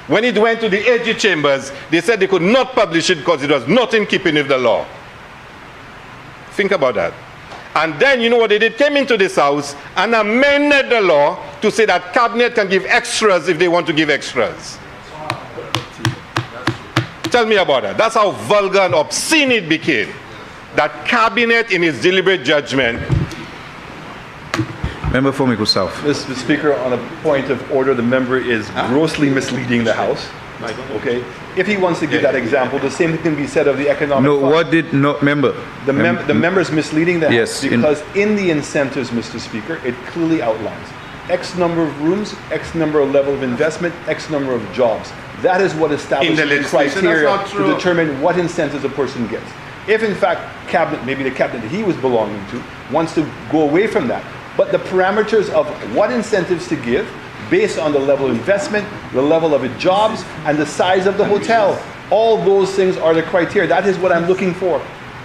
S1: When it went to the AG chambers, they said they could not publish it because it was not in keeping with the law. Think about that. And then, you know what they did? Came into this house and amended the law to say that cabinet can give extras if they want to give extras. Tell me about that. That's how vulgar and obscene it became. That cabinet, in its deliberate judgment.
S3: Member for Miku South.
S4: Mr. Speaker, on a point of order, the member is grossly misleading the House. Okay? If he wants to give that example, the same can be said of the economic
S3: No,
S4: fund.
S3: what did no member?
S4: The member is misleading the
S3: Yes,
S4: House because in the incentives, Mr. Speaker, it clearly outlines X number of rooms, X number of level of investment, X number of jobs. That is what establishes
S1: In the
S4: the
S1: legislation,
S4: criteria
S1: that's not
S4: to
S1: true.
S4: determine what incentives a person gets. If in fact cabinet, maybe the cabinet that he was belonging to, wants to go away from that, but the parameters of what incentives to give based on the level of investment, the level of jobs, and the size of the hotel. All those things are the criteria. That is what I'm looking for.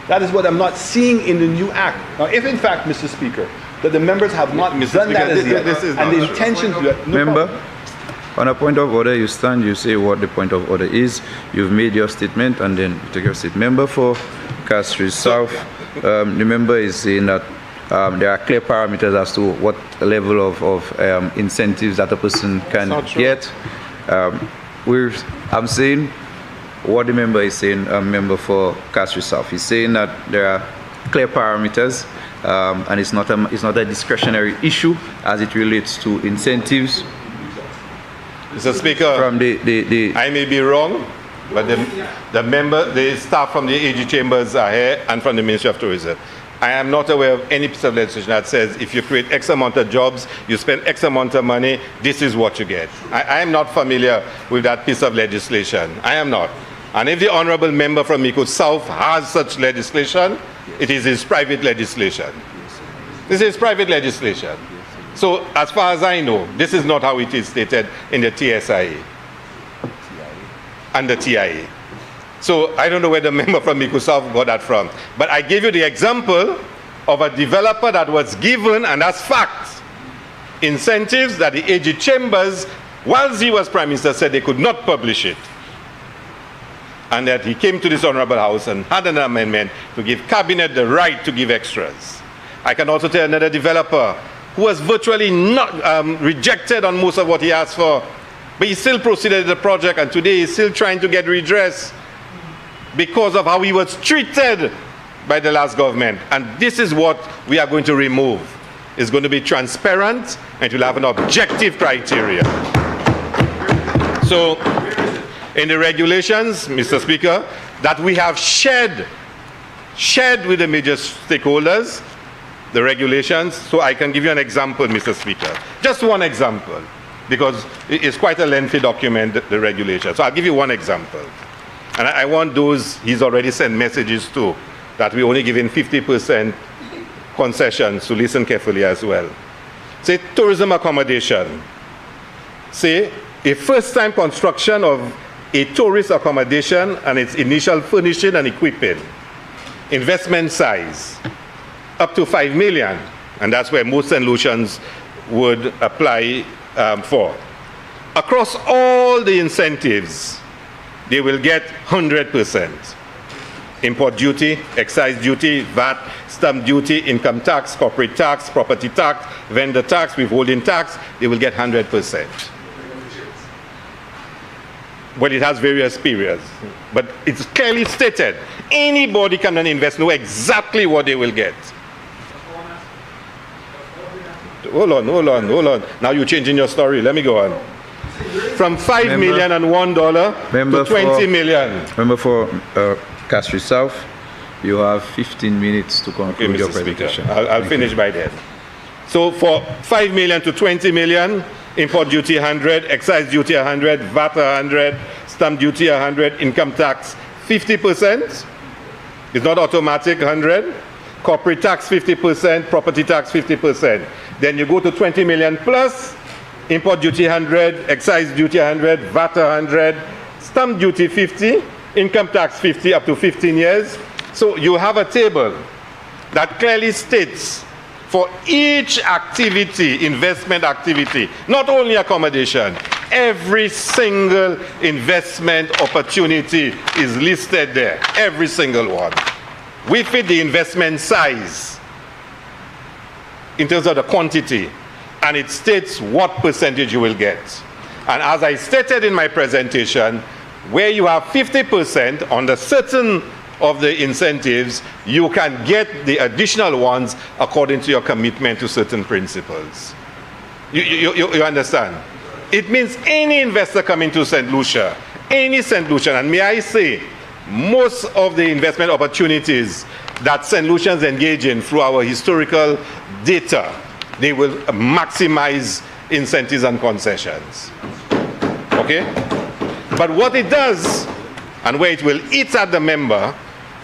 S4: That is what I'm not seeing in the new act. Now, if in fact, Mr. Speaker, that the members have not
S1: Mr.
S4: done that
S1: Speaker,
S4: as yet,
S1: this is
S4: and the
S1: not true.
S4: intention to do that, no
S3: Member,
S4: problem.
S3: on a point of order, you stand, you say what the point of order is. You've made your statement, and then you take your seat. Member for Castries South, the member is saying that there are clear parameters as to what level of incentives that a person can get. I'm saying what the member is saying, member for Castries South. He's saying that there are clear parameters, and it's not a discretionary issue as it relates to incentives.
S1: Mr. Speaker,
S3: From the
S1: I may be wrong, but the staff from the AG chambers are here and from the Ministry of Tourism. I am not aware of any piece of legislation that says if you create X amount of jobs, you spend X amount of money, this is what you get. I am not familiar with that piece of legislation. I am not. And if the honourable member from Miku South has such legislation, it is his private legislation. This is private legislation. So as far as I know, this is not how it is stated in the TSIA and the TIA. So I don't know where the member from Miku South got that from. But I gave you the example of a developer that was given, and that's fact, incentives that the AG chambers, whilst he was Prime Minister, said they could not publish it. And that he came to this honourable House and had an amendment to give Cabinet the right to give extras. I can also tell another developer who was virtually not rejected on most of what he asked for, but he still proceeded with the project, and today he's still trying to get redress because of how he was treated by the last government. And this is what we are going to remove. It's going to be transparent, and it will have an objective criteria. So, in the regulations, Mr. Speaker, that we have shared with the major stakeholders, the regulations. So I can give you an example, Mr. Speaker. Just one example, because it's quite a lengthy document, the regulation. So I'll give you one example. And I want those he's already sent messages to, that we only giving 50% concessions, to listen carefully as well. Say tourism accommodation. Say a first-time construction of a tourist accommodation and its initial furnishing and equipping. Investment size, up to 5 million. And that's where most solutions would apply for. Across all the incentives, they will get 100%. Import duty, excise duty, VAT, stamp duty, income tax, corporate tax, property tax, vendor tax, withholding tax, they will get 100%. Well, it has various periods, but it's clearly stated. Anybody can invest, know exactly what they will get. Hold on. Now you're changing your story. Let me go on. From $5 million and $1 to 20 million.
S3: Member for Castries South, you have 15 minutes to conclude
S1: Okay,
S3: your
S1: Mr. Speaker.
S3: presentation.
S1: I'll finish by then. So for 5 million to 20 million, import duty 100, excise duty 100, VAT 100, stamp duty 100, income tax 50%. It's not automatic 100. Corporate tax 50%, property tax 50%. Then you go to 20 million plus, import duty 100, excise duty 100, VAT 100, stamp duty 50, income tax 50 up to 15 years. So you have a table that clearly states for each activity, investment activity, not only accommodation, every single investment opportunity is listed there, every single one. With it, the investment size in terms of the quantity, and it states what percentage you will get. And as I stated in my presentation, where you have 50% under certain of the incentives, you can get the additional ones according to your commitment to certain principles. You understand? It means any investor coming to St. Lucia, any St. Lucian, and may I say, most of the investment opportunities that St. Lucians engage in through our historical data, they will maximize incentives and concessions. Okay? But what it does, and where it will eat at the member,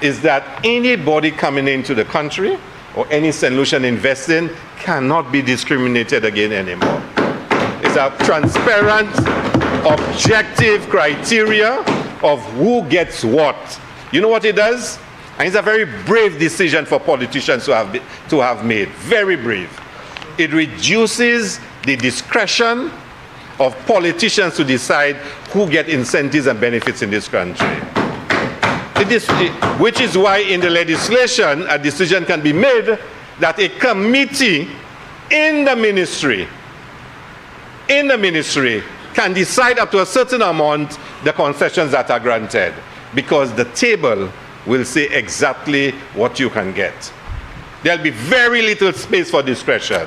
S1: is that anybody coming into the country or any St. Lucian investing cannot be discriminated against anymore. It's a transparent, objective criteria of who gets what. You know what it does? And it's a very brave decision for politicians to have made. Very brave. It reduces the discretion of politicians to decide who get incentives and benefits in this country. Which is why in the legislation a decision can be made that a committee in the ministry can decide up to a certain amount the concessions that are granted, because the table will say exactly what you can get. There'll be very little space for discretion.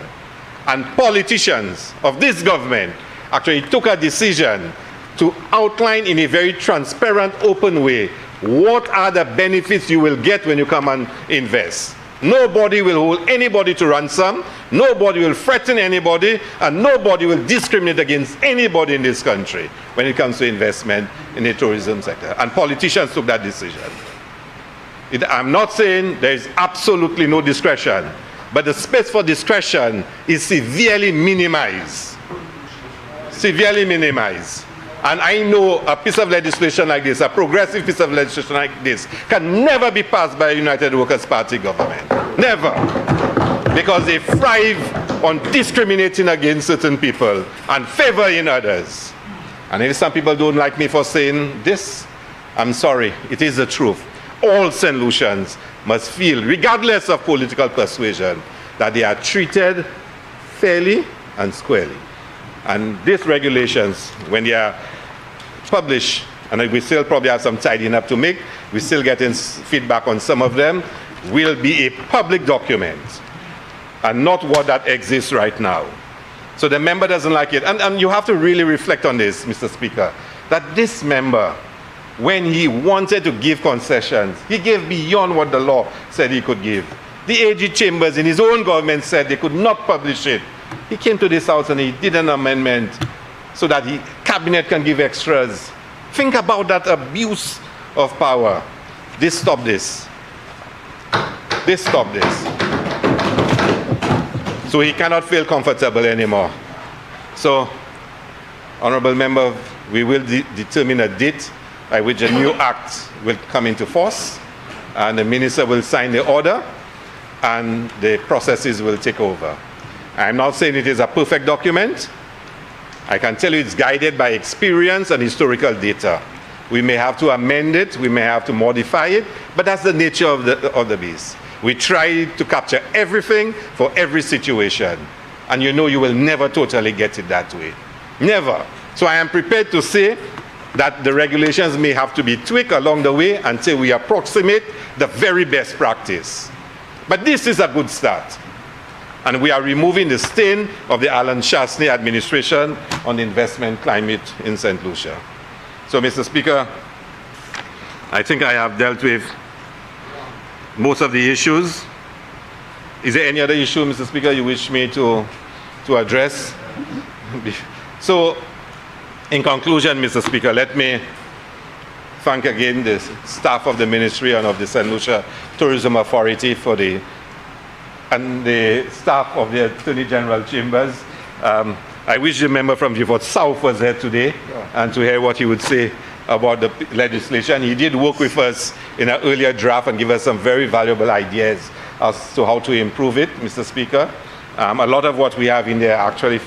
S1: And politicians of this government actually took a decision to outline in a very transparent, open way what are the benefits you will get when you come and invest. Nobody will hold anybody to ransom, nobody will threaten anybody, and nobody will discriminate against anybody in this country when it comes to investment in the tourism sector. And politicians took that decision. I'm not saying there is absolutely no discretion, but the space for discretion is severely minimized. Severely minimized. And I know a piece of legislation like this, a progressive piece of legislation like this, can never be passed by a United Workers' Party government. Never. Because they thrive on discriminating against certain people and favoring others. And if some people don't like me for saying this, I'm sorry, it is the truth. All St. Lucians must feel, regardless of political persuasion, that they are treated fairly and squarely. And these regulations, when they are published, and we still probably have some tidying up to make, we're still getting feedback on some of them, will be a public document and not what that exists right now. So the member doesn't like it. And you have to really reflect on this, Mr. Speaker, that this member, when he wanted to give concessions, he gave beyond what the law said he could give. The AG Chambers in his own government said they could not publish it. He came to this house and he did an amendment so that the cabinet can give extras. Think about that abuse of power. This stopped this. This stopped this. So he cannot feel comfortable anymore. So, Honorable Member, we will determine a date by which a new act will come into force, and the minister will sign the order, and the processes will take over. I'm not saying it is a perfect document. I can tell you it's guided by experience and historical data. We may have to amend it, we may have to modify it, but that's the nature of the beast. We try to capture everything for every situation. And you know you will never totally get it that way. Never. So I am prepared to say that the regulations may have to be tweaked along the way until we approximate the very best practice. But this is a good start. And we are removing the stain of the Alan Shastney administration on the investment climate in St. Lucia. So, Mr. Speaker, I think I have dealt with most of the issues. Is there any other issue, Mr. Speaker, you wish me to address? So, in conclusion, Mr. Speaker, let me thank again the staff of the Ministry and of the St. Lucia Tourism Authority and the staff of the Attorney General Chambers. I wish the member from Beaufort South was here today and to hear what he would say about the legislation. He did work with us in an earlier draft and give us some very valuable ideas as to how to improve it, Mr. Speaker. A lot of what we have in there actually,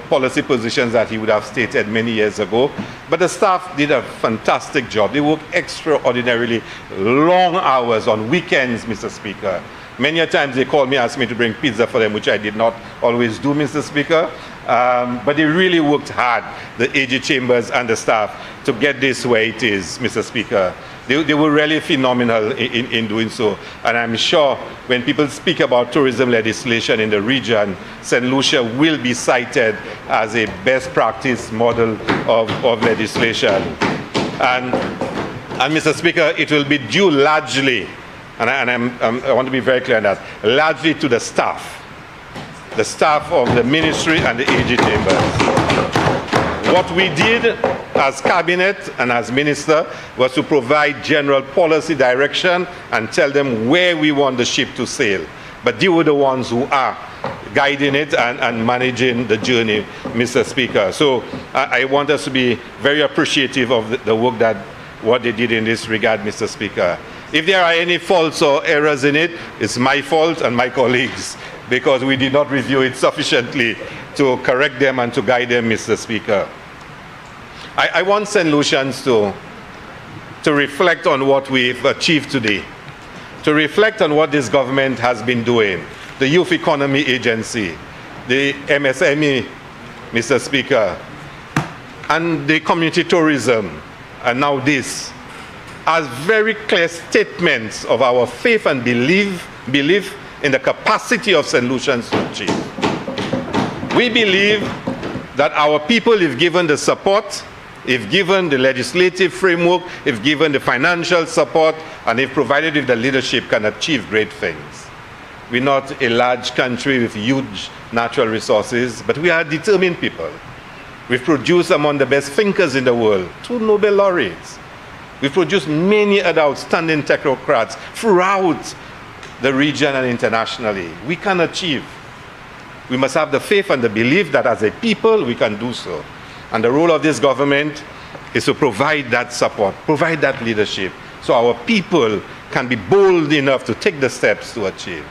S1: policy positions that he would have stated many years ago. But the staff did a fantastic job. They worked extraordinarily long hours on weekends, Mr. Speaker. Many a times they called me, asked me to bring pizza for them, which I did not always do, Mr. Speaker. But they really worked hard, the AG Chambers and the staff, to get this where it is, Mr. Speaker. They were really phenomenal in doing so. And I'm sure when people speak about tourism legislation in the region, St. Lucia will be cited as a best practice model of legislation. And Mr. Speaker, it will be due largely, and I want to be very clear on that, largely to the staff of the ministry and the AG Chambers. What we did as cabinet and as minister was to provide general policy direction and tell them where we want the ship to sail. But they were the ones who are guiding it and managing the journey, Mr. Speaker. So I want us to be very appreciative of the work what they did in this regard, Mr. Speaker. If there are any faults or errors in it, it's my fault and my colleagues, because we did not review it sufficiently to correct them and to guide them, Mr. Speaker. I want St. Lucians to reflect on what we've achieved today, to reflect on what this government has been doing, the Youth Economy Agency, the MSME, Mr. Speaker, and the community tourism, and now this, as very clear statements of our faith and belief in the capacity of St. Lucians to achieve. We believe that our people, if given the support, if given the legislative framework, if given the financial support, and if provided with the leadership, can achieve great things. We're not a large country with huge natural resources, but we are determined people. We've produced among the best thinkers in the world, 2 Nobel laureates. We've produced many other outstanding technocrats throughout the region and internationally. We can achieve. We must have the faith and the belief that as a people we can do so. And the role of this government is to provide that support, provide that leadership, so our people can be bold enough to take the steps to achieve.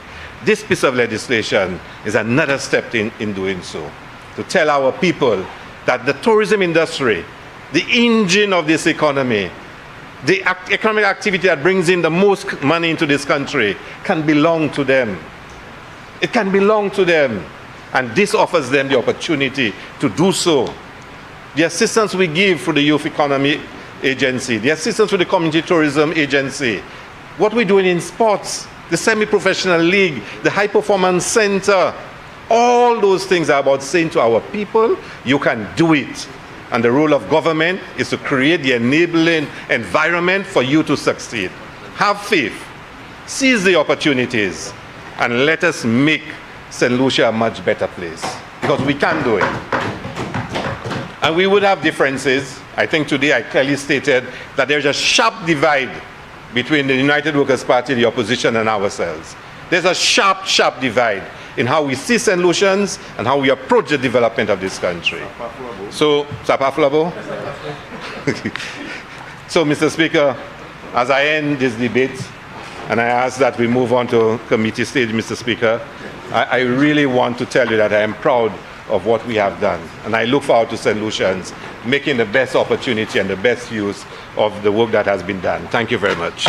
S1: This piece of legislation is another step in doing so, to tell our people that the tourism industry, the engine of this economy, the economic activity that brings in the most money into this country, can belong to them. It can belong to them. And this offers them the opportunity to do so. The assistance we give through the Youth Economy Agency, the assistance through the Community Tourism Agency, what we're doing in sports, the semi-professional league, the high performance center, all those things are about saying to our people, you can do it. And the role of government is to create the enabling environment for you to succeed. Have faith, seize the opportunities, and let us make St. Lucia a much better place, because we can do it. And we would have differences. I think today I clearly stated that there's a sharp divide between the United Workers' Party, the opposition, and ourselves. There's a sharp, sharp divide in how we see St. Lucians and how we approach the development of this country. So, Sapaflabo? So, Mr. Speaker, as I end this debate, and I ask that we move on to committee stage, Mr. Speaker, I really want to tell you that I am proud of what we have done. And I look forward to St. Lucians making the best opportunity and the best use of the work that has been done. Thank you very much.